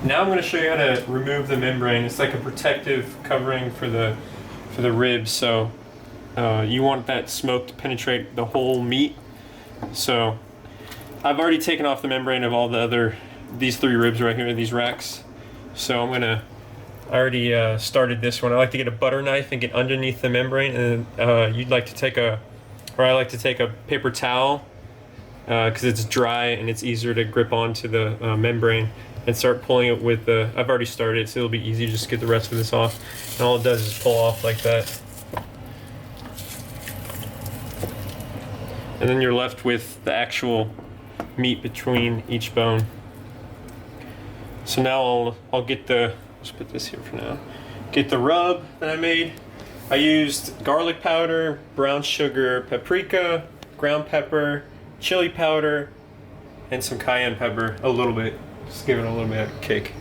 Now I'm going to show you how to remove the membrane. It's like a protective covering for the ribs, so you want that smoke to penetrate the whole meat. So I've already taken off the membrane of all these 3 ribs right here, these racks. So I already started this one. I like to get a butter knife and get underneath the membrane, and I like to take a paper towel because it's dry and it's easier to grip onto the membrane, and start pulling it with the, I've already started, so it'll be easy. Just get the rest of this off, and all it does is pull off like that. And then you're left with the actual meat between each bone. So now I'll get let's put this here for now. Get the rub that I made. I used garlic powder, brown sugar, paprika, ground pepper, chili powder, and some cayenne pepper, a little bit. Just give it a little bit of kick.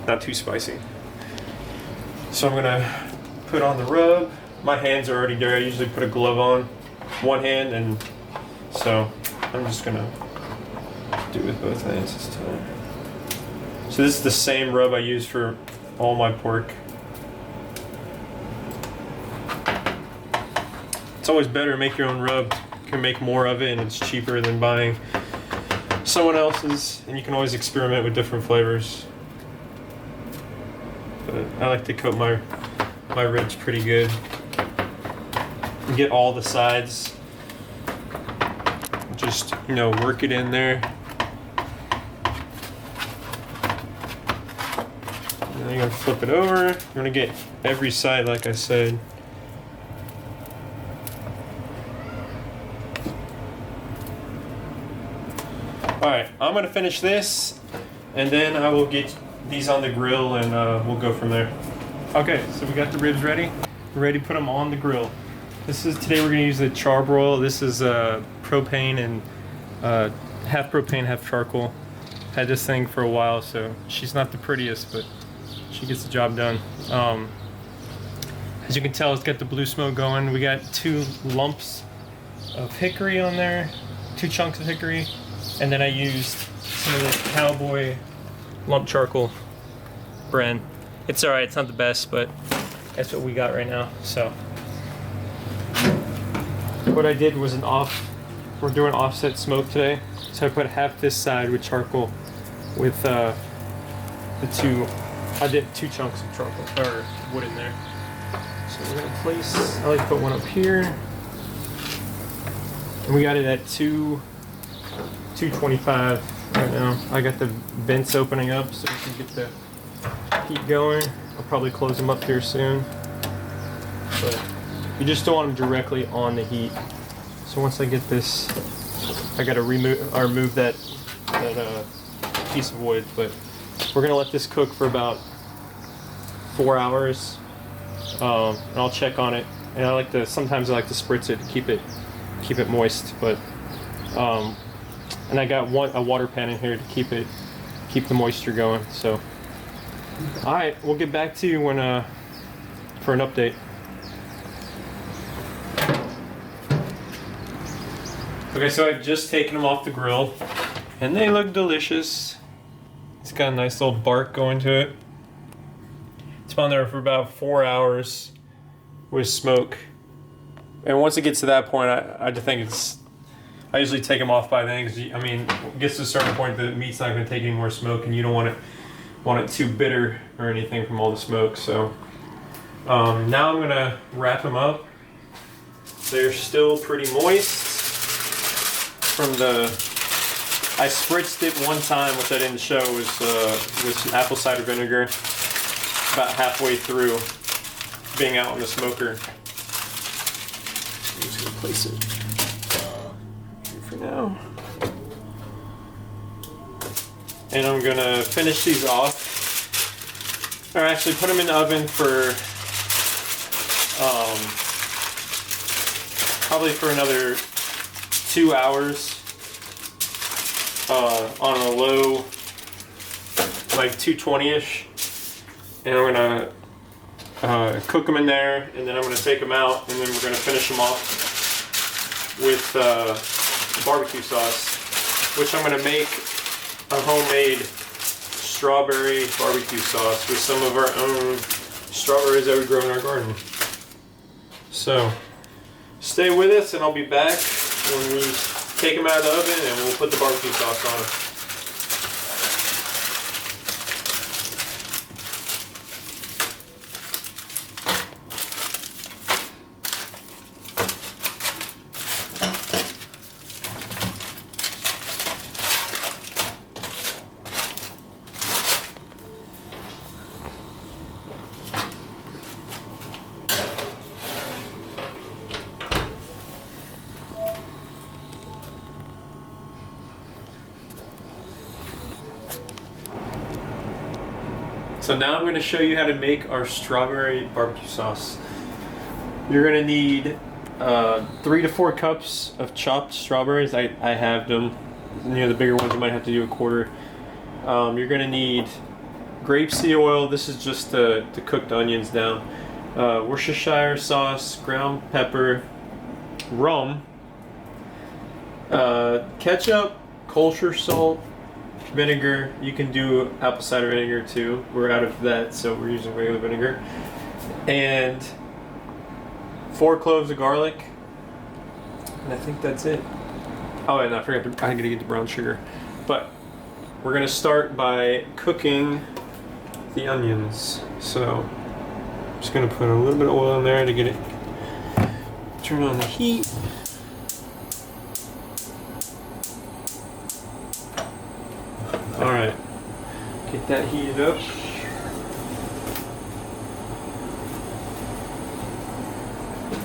Not too spicy. So I'm gonna put on the rub. My hands are already dirty. I usually put a glove on one hand, and so I'm just gonna do it with both hands this time. So this is the same rub I use for all my pork. It's always better to make your own rub. You can make more of it, and it's cheaper than buying someone else's, and you can always experiment with different flavors. But I like to coat my ribs pretty good. You get all the sides. Just, work it in there. And then you're gonna flip it over. You're gonna get every side, like I said. Alright, I'm going to finish this, and then I will get these on the grill, and we'll go from there. Okay, so we got the ribs ready. We're ready to put them on the grill. Today we're going to use the charbroil. This is propane and half propane, half charcoal. Had this thing for a while, so she's not the prettiest, but she gets the job done. As you can tell, it's got the blue smoke going. We got 2 lumps of hickory on there, 2 chunks of hickory. And then I used some of this Cowboy lump charcoal brand. It's alright, it's not the best, but that's what we got right now. So what I did was we're doing offset smoke today. So I put half this side with charcoal with I did 2 chunks of charcoal, or wood in there. So we're gonna place, I like to put one up here. And we got it at 225 right now. I got the vents opening up so we can get the heat going. I'll probably close them up here soon. But you just don't want them directly on the heat. So once I get this, I gotta remove that piece of wood. But we're gonna let this cook for about 4 hours. And I'll check on it. And sometimes I like to spritz it to keep it moist. But and I got a water pan in here to keep the moisture going. So, all right, we'll get back to you when for an update. Okay, so I've just taken them off the grill, and they look delicious. It's got a nice little bark going to it. It's been on there for about 4 hours with smoke, and once it gets to that point, I just think I usually take them off by then, because it gets to a certain point the meat's not going to take any more smoke, and you don't want it too bitter or anything from all the smoke. So now I'm going to wrap them up. They're still pretty moist from I spritzed it one time, which I didn't show, was with some apple cider vinegar about halfway through being out on the smoker. I'm just going to place it for now. And I'm gonna finish these off, or actually put them in the oven for probably for another 2 hours on a low, like 220-ish, and I'm gonna cook them in there, and then I'm gonna take them out, and then we're gonna finish them off with barbecue sauce, which I'm going to make a homemade strawberry barbecue sauce with some of our own strawberries that we grow in our garden. So stay with us and I'll be back when we take them out of the oven and we'll put the barbecue sauce on them. So now I'm going to show you how to make our strawberry barbecue sauce. You're going to need 3 to 4 cups of chopped strawberries. I have them. The bigger ones you might have to do a quarter. You're going to need grapeseed oil. This is just to cook the onions down. Worcestershire sauce, ground pepper, rum, ketchup, kosher salt, vinegar. You can do apple cider vinegar too. We're out of that, so we're using regular vinegar. And 4 cloves of garlic. And I think that's it. Oh, and I gotta get the brown sugar. But we're gonna start by cooking the onions. So I'm just gonna put a little bit of oil in there to get it. Turn on the heat. Alright, get that heated up.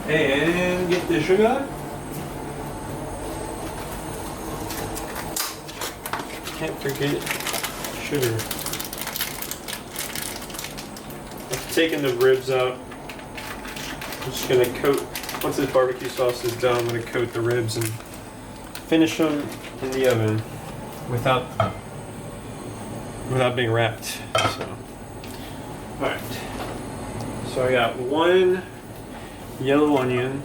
And get the sugar. Can't forget sugar. I've taken the ribs out. I'm just gonna coat, once this barbecue sauce is done, I'm gonna coat the ribs and finish them in the oven without being wrapped. So, alright. So I got 1 yellow onion.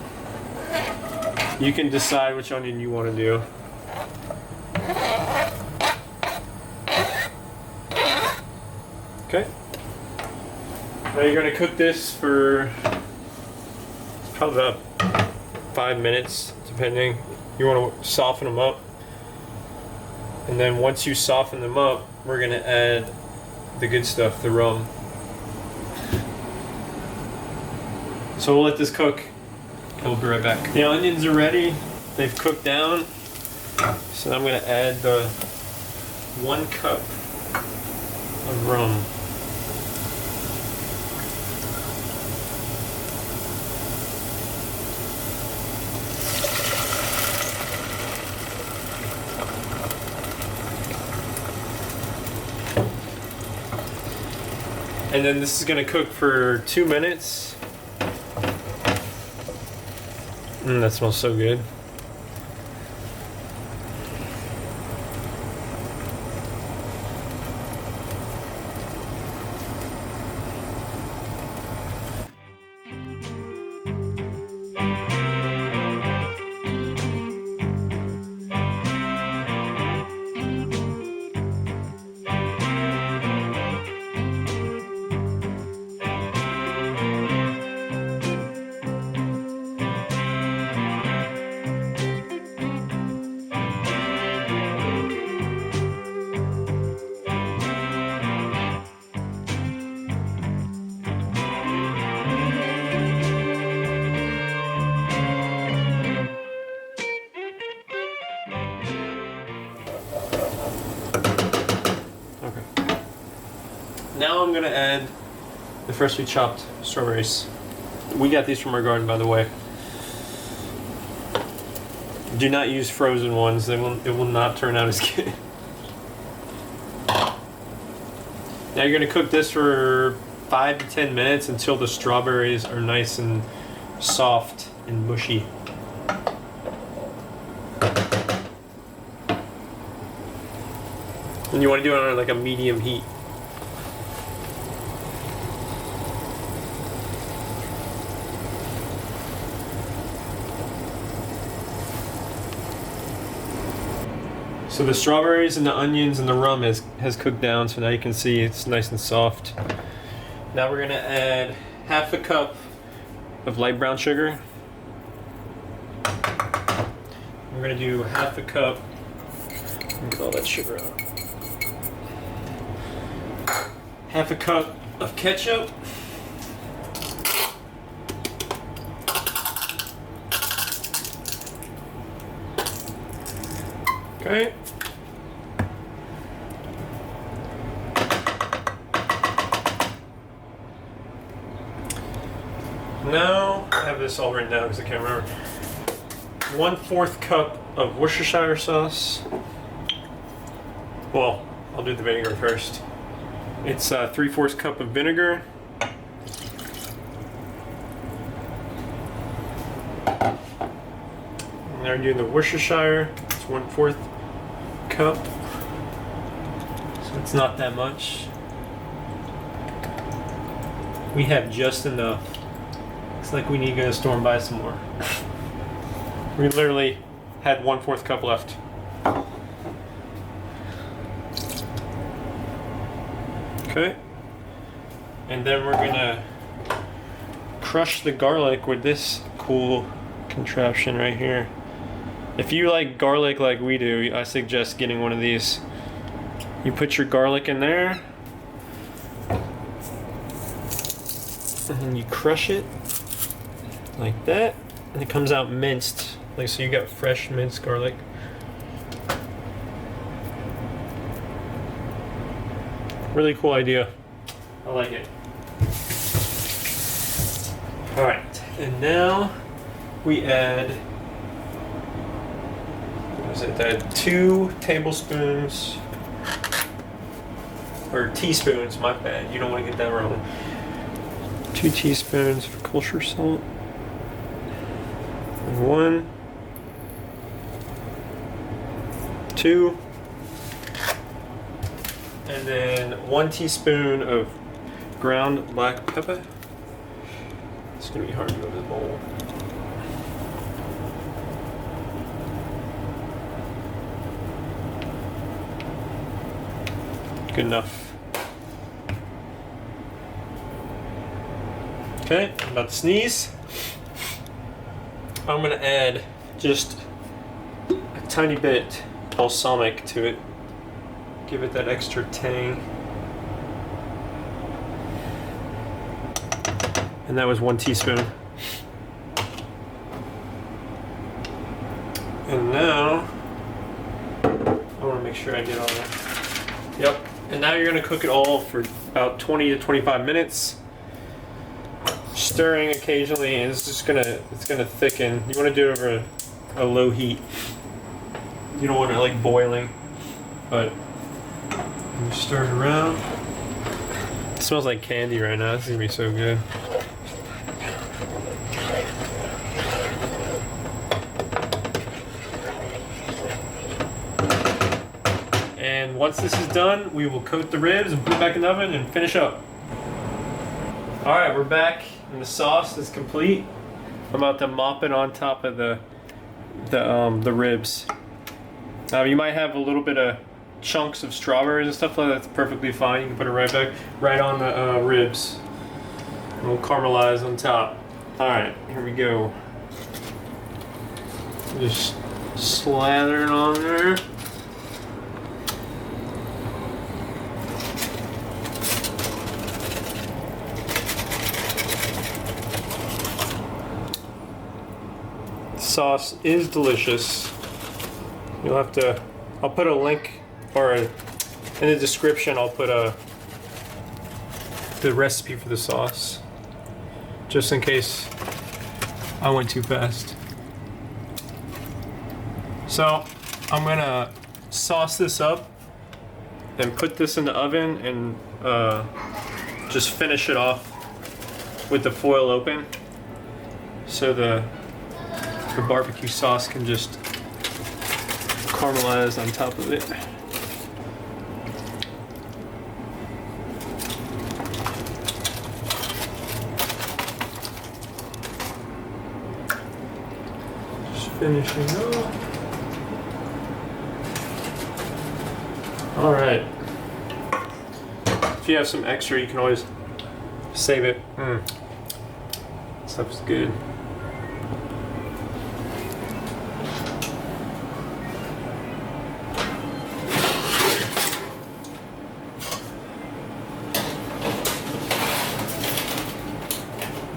You can decide which onion you want to do. Okay. Now you're going to cook this for probably about 5 minutes, depending. You want to soften them up. And then once you soften them up, we're going to add the good stuff, the rum. So we'll let this cook and we'll be right back. The onions are ready. They've cooked down. So I'm going to add the 1 cup of rum. And then this is going to cook for 2 minutes. That smells so good. Now I'm gonna add the freshly chopped strawberries. We got these from our garden, by the way. Do not use frozen ones. It will not turn out as good. Now you're gonna cook this for 5 to 10 minutes until the strawberries are nice and soft and mushy. And you want to do it on like a medium heat. So the strawberries and the onions and the rum has cooked down, so now you can see it's nice and soft. Now we're gonna add half a cup of light brown sugar. We're gonna do half a cup. Get all that sugar out. Half a cup of ketchup. Okay. Now, I have this all written down because I can't remember. 1/4 cup of Worcestershire sauce. Well, I'll do the vinegar first. It's 3/4 cup of vinegar. And now we're doing the Worcestershire. It's 1/4 cup. So it's not that much. We have just enough. It's like we need to go to the store and buy some more. We literally had 1/4 cup left. Okay. And then we're gonna crush the garlic with this cool contraption right here. If you like garlic like we do, I suggest getting one of these. You put your garlic in there, and then you crush it like that, and it comes out minced. Like, so you got fresh minced garlic. Really cool idea. I like it. All right, and now we add, what is it? Add 2 tablespoons, or teaspoons, my bad. You don't want to get that wrong. 2 teaspoons of kosher salt. And 1, 2, and then 1 teaspoon of ground black pepper. It's gonna be hard to move the bowl. Good enough. Okay, I'm about to sneeze. I'm gonna add just a tiny bit balsamic to it. Give it that extra tang. And that was 1 teaspoon. And now, I wanna make sure I get all that. Yep. And now you're gonna cook it all for about 20 to 25 minutes. Stirring occasionally, and it's gonna thicken. You want to do it over a low heat. You don't want it like boiling, but you stir it around. It smells like candy right now. This is gonna be so good. And once this is done, we will coat the ribs and put it back in the oven and finish up. All right, we're back. And the sauce is complete. I'm about to mop it on top of the ribs. You might have a little bit of chunks of strawberries and stuff like that. That's perfectly fine. You can put it right back, right on the ribs. And we'll caramelize on top. All right, here we go. Just slather it on there. Sauce is delicious. You'll have to, I'll put a link, or in the description I'll put the recipe for the sauce, just in case I went too fast. So I'm gonna sauce this up and put this in the oven and just finish it off with the foil open, so the barbecue sauce can just caramelize on top of it. Just finishing off. All right. If you have some extra, you can always save it. Stuff's good.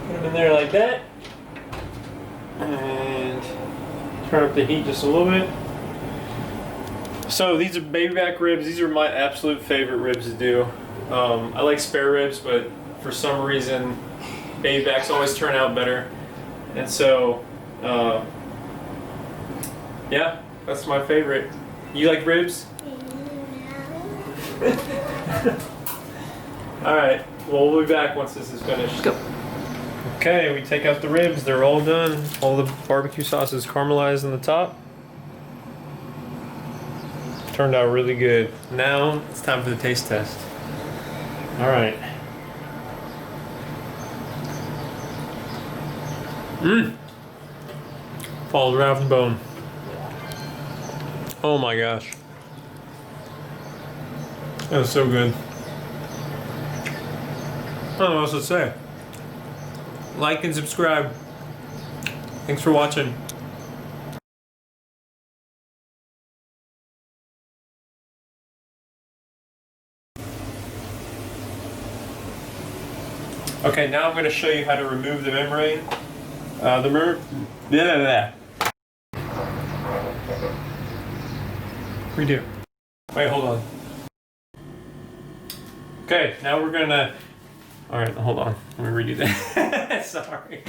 Put them in there like that. And turn up the heat just a little bit. So these are baby back ribs. These are my absolute favorite ribs to do. I like spare ribs, but for some reason, baby backs always turn out better. And so, yeah, that's my favorite. You like ribs? All right, well, we'll be back once this is finished. Go. Okay, we take out the ribs. They're all done. All the barbecue sauce is caramelized on the top. Turned out really good. Now it's time for the taste test. All right. Falls right off the bone. Oh my gosh. That was so good. I don't know what else to say. Like and subscribe. Thanks for watching. Okay, now I'm going to show you how to remove the membrane. Redo. Wait, hold on. Okay, now we're gonna. All right, hold on. Let me redo that. Sorry.